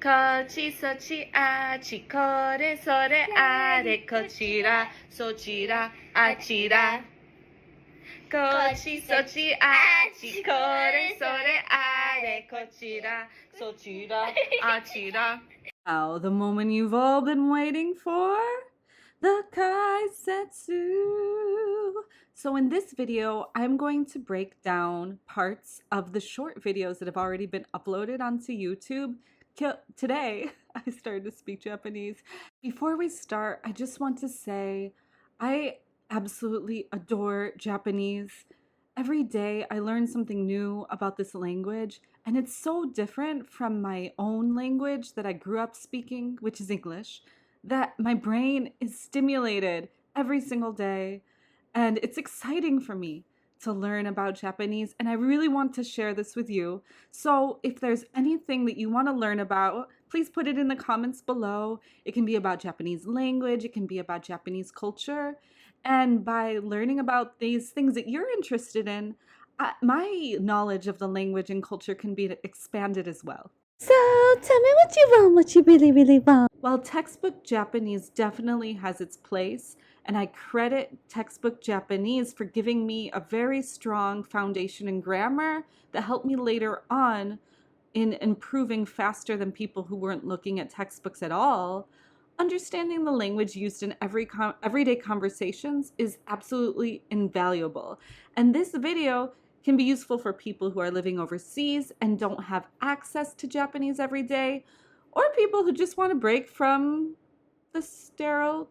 こっちそっちあっちこれそれあれこちらそちらあちらこっちそっちあっちこれそれあれこちらそちらあちら Now, the moment you've all been waiting for, the kaisetsu. So in this video, I'm going to break down parts of the short videos that have already been uploaded onto YouTube. Today, I started to speak Japanese. Before we start, I just want to say I absolutely adore Japanese. Every day I learn something new about this language, and it's so different from my own language that I grew up speaking, which is English, that my brain is stimulated every single day. And it's exciting for me to learn about Japanese, and I really want to share this with you. So if there's anything that you want to learn about, please put it in the comments below. It can be about Japanese language, it can be about Japanese culture. And by learning about these things that you're interested in, my knowledge of the language and culture can be expanded as well. So, tell me what you want, what you really, really want. While textbook Japanese definitely has its place, and I credit textbook Japanese for giving me a very strong foundation in grammar that helped me later on in improving faster than people who weren't looking at textbooks at all. Understanding the language used in everyday conversations is absolutely invaluable. And this video can be useful for people who are living overseas and don't have access to Japanese every day, or people who just want to break from the sterile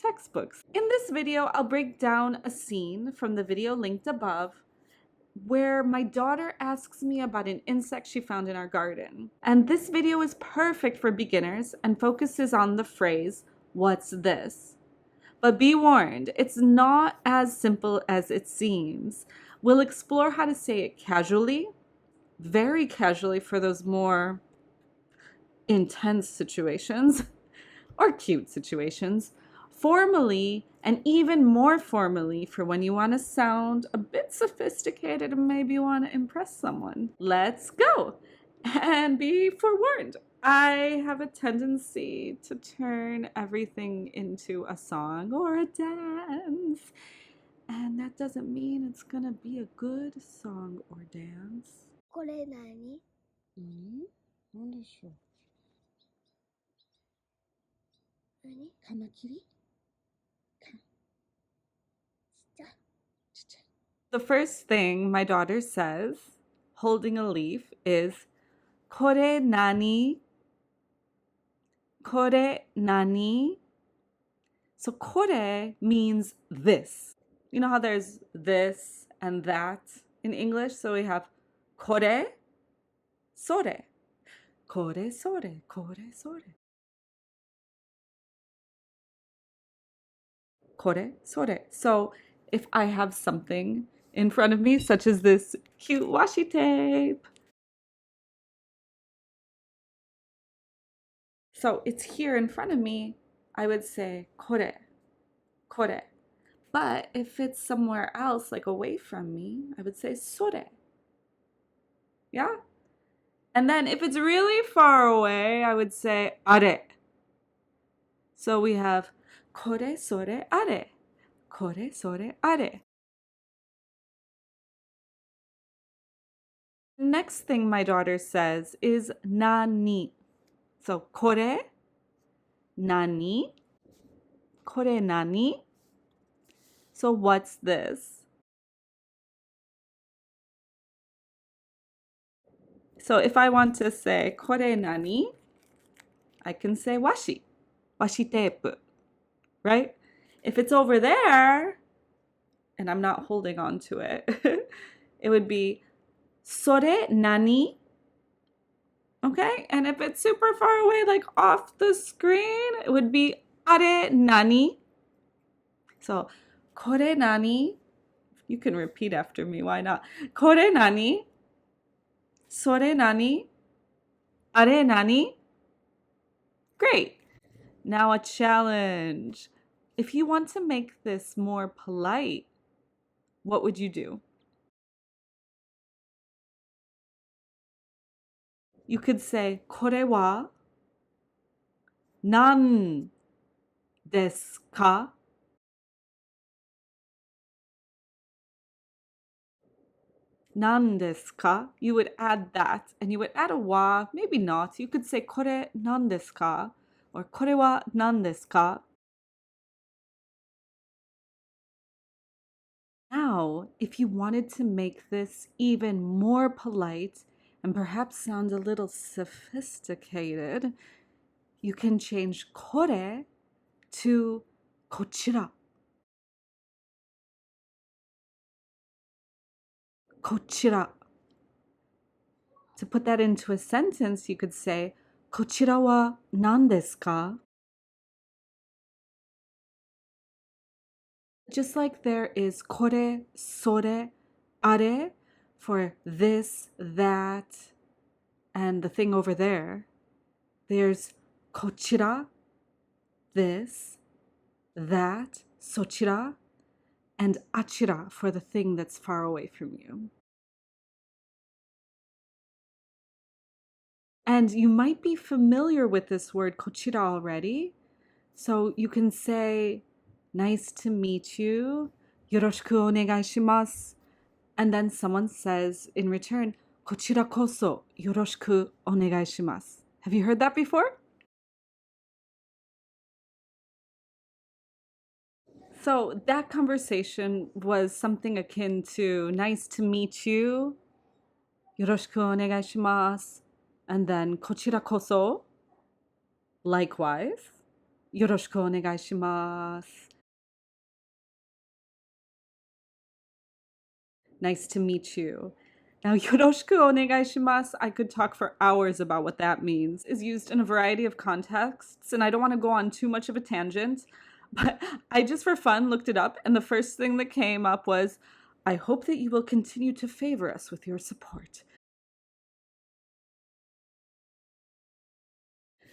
textbooks. In this video, I'll break down a scene from the video linked above where my daughter asks me about an insect she found in our garden. And this video is perfect for beginners and focuses on the phrase, "What's this?" But be warned, it's not as simple as it seems. We'll explore how to say it casually, very casually for those more intense situations or cute situations, formally, and even more formally for when you want to sound a bit sophisticated and maybe want to impress someone. Let's go! And be forewarned, I have a tendency to turn everything into a song or a dance. And that doesn't mean it's gonna be a good song or dance. これ何？なんでしょう。何？カマキリ？ The first thing my daughter says, holding a leaf, is これ何? これ何? So これ means this. You know how there's this and that in English? So we have これ、それ。これそれ、これそれ。これそれ。So if I have something in front of me, such as this cute washi tape. So it's here in front of me, I would say これ、これ. But if it's somewhere else, like away from me, I would say それ. Yeah? And then if it's really far away, I would say あれ. So we have これそれあれ。これそれあれ. Next thing my daughter says is nani. So これ nani. これnani. So what's this? So if I want to say これnani, I can say washi. Washi tape. Right? If it's over there and I'm not holding on to it, it would be それ何? Okay? And if it's super far away, like off the screen, it would be あれ何? So これ何? You can repeat after me, why not? これ何? それ何? あれ何? Great. Now a challenge. If you want to make this more polite, what would you do? you could say これは何ですか? Nan desu ka? You would add that, and you would add a wa, maybe not. You could say これ何ですか? Or これは何ですか? Now, if you wanted to make this even more polite and perhaps sound a little sophisticated, you can change これ to こちら. こちら. To put that into a sentence, you could say こちらは何ですか? Just like there is これ、それ、あれ for this, that, and the thing over there, there's こちら, this, that, そちら, and あちら for the thing that's far away from you. And you might be familiar with this word こちら already. So you can say, nice to meet you, よろしくお願いします. And then someone says in return, こちらこそよろしくお願いします. Have you heard that before? So that conversation was something akin to nice to meet you, よろしくお願いします. And then こちらこそ, likewise, よろしくお願いします. Nice to meet you. Now, よろしくお願いします, I could talk for hours about what that means. Is used in a variety of contexts, and I don't want to go on too much of a tangent, but I just for fun looked it up, and the first thing that came up was, I hope that you will continue to favor us with your support.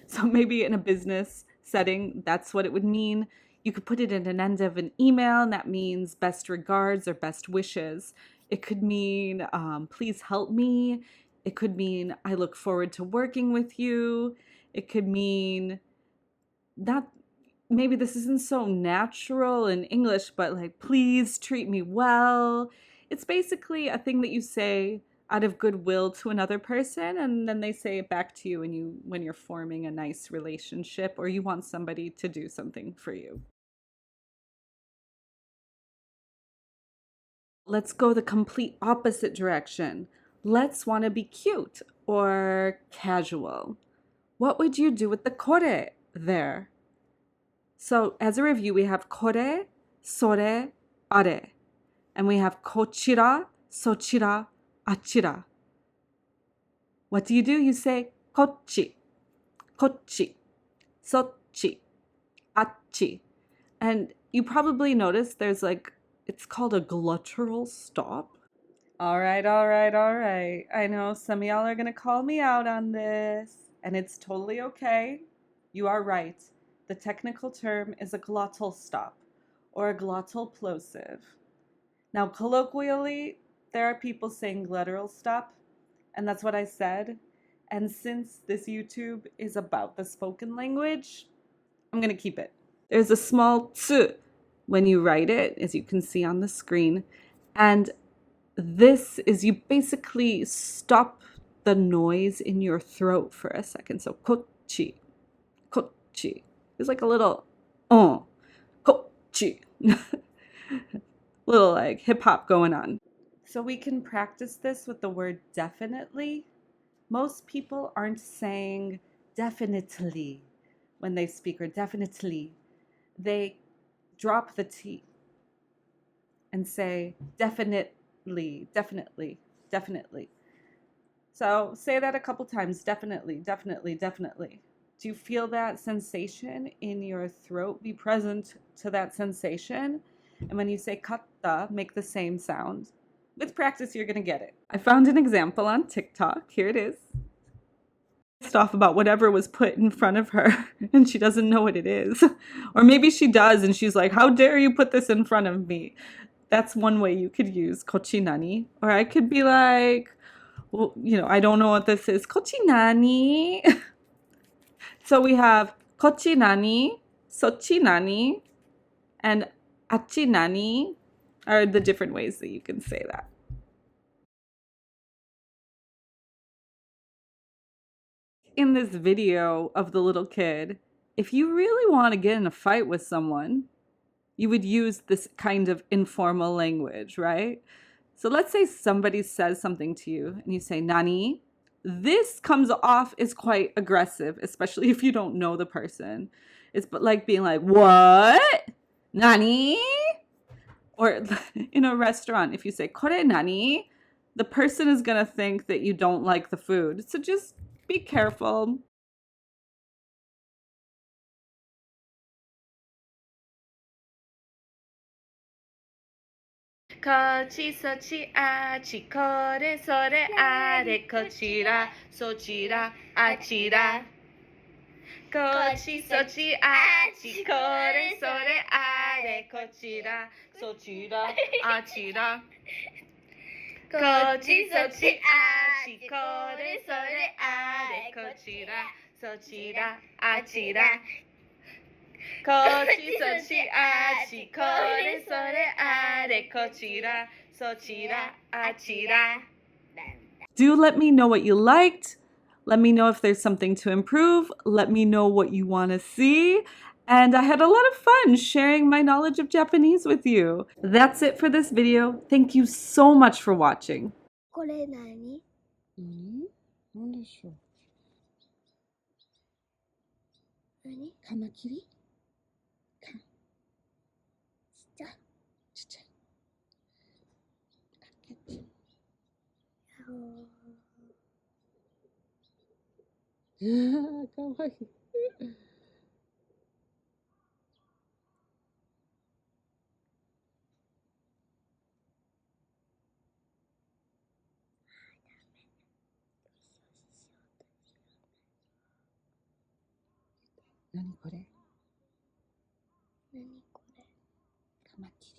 So maybe in a business setting, that's what it would mean. You could put it in an end of an email, and that means best regards or best wishes. It could mean, please help me. It could mean, I look forward to working with you. It could mean that maybe this isn't so natural in English, but like, please treat me well. It's basically a thing that you say out of goodwill to another person, and then they say it back to you when you're forming a nice relationship or you want somebody to do something for you. Let's go the complete opposite direction. Let's want to be cute or casual. What would you do with the これ there? So as a review, we have これ、それ、あれ. And we have こちら、そちら、あちら. What do? You say こっち、こっち、そっち、あっち. And you probably noticed there's like, it's called a glottal stop. All right. I know some of y'all are going to call me out on this, and it's totally okay. You are right. The technical term is a glottal stop or a glottal plosive. Now, colloquially, there are people saying glottal stop, and that's what I said. And since this YouTube is about the spoken language, I'm going to keep it. There's a small tsu when you write it, as you can see on the screen. And this is you basically stop the noise in your throat for a second. So kochi, kochi. There's like a little kochi. Little like hip hop going on. So we can practice this with the word definitely. Most people aren't saying definitely when they speak, or definitely. They drop the T and say definitely, definitely, definitely. So say that a couple times. Definitely, definitely, definitely. Do you feel that sensation in your throat? Be present to that sensation. And when you say katta, make the same sound. With practice, you're going to get it. I found an example on TikTok. Here it is. Pissed off about whatever was put in front of her, and she doesn't know what it is. Or maybe she does, and she's like, how dare you put this in front of me? That's one way you could use kochi nani. Or I could be like, well, I don't know what this is. Kochi nani? So we have kochi nani, sochi nani, and achi nani are the different ways that you can say that. In this video of the little kid, if you really want to get in a fight with someone, you would use this kind of informal language, right? So let's say somebody says something to you and you say, nani? This comes off as quite aggressive, especially if you don't know the person. It's like being like, what? Nani? Or in a restaurant, if you say, kore nani? The person is going to think that you don't like the food. So just be careful. Kochi, sochi, achi, kore, sore, are, kochira, sochira, achira. Kochi, sochi, achi, kore, sore, are, kochira, sochira, achira. Kochi, sochi, achi, kore, sore, are, kochira, sochira, achira. Kochi, sochi, achi, kore, sore, are, kochira, sochira, achira. Do let me know what you liked. Let me know if there's something to improve. Let me know what you want to see. And I had a lot of fun sharing my knowledge of Japanese with you. That's it for this video. Thank you so much for watching. これ何？何でしょう。何？カマキリ？ちっちゃい。ちっちゃい。キャッチ。かわいい。何これ？何これ？カマキリ。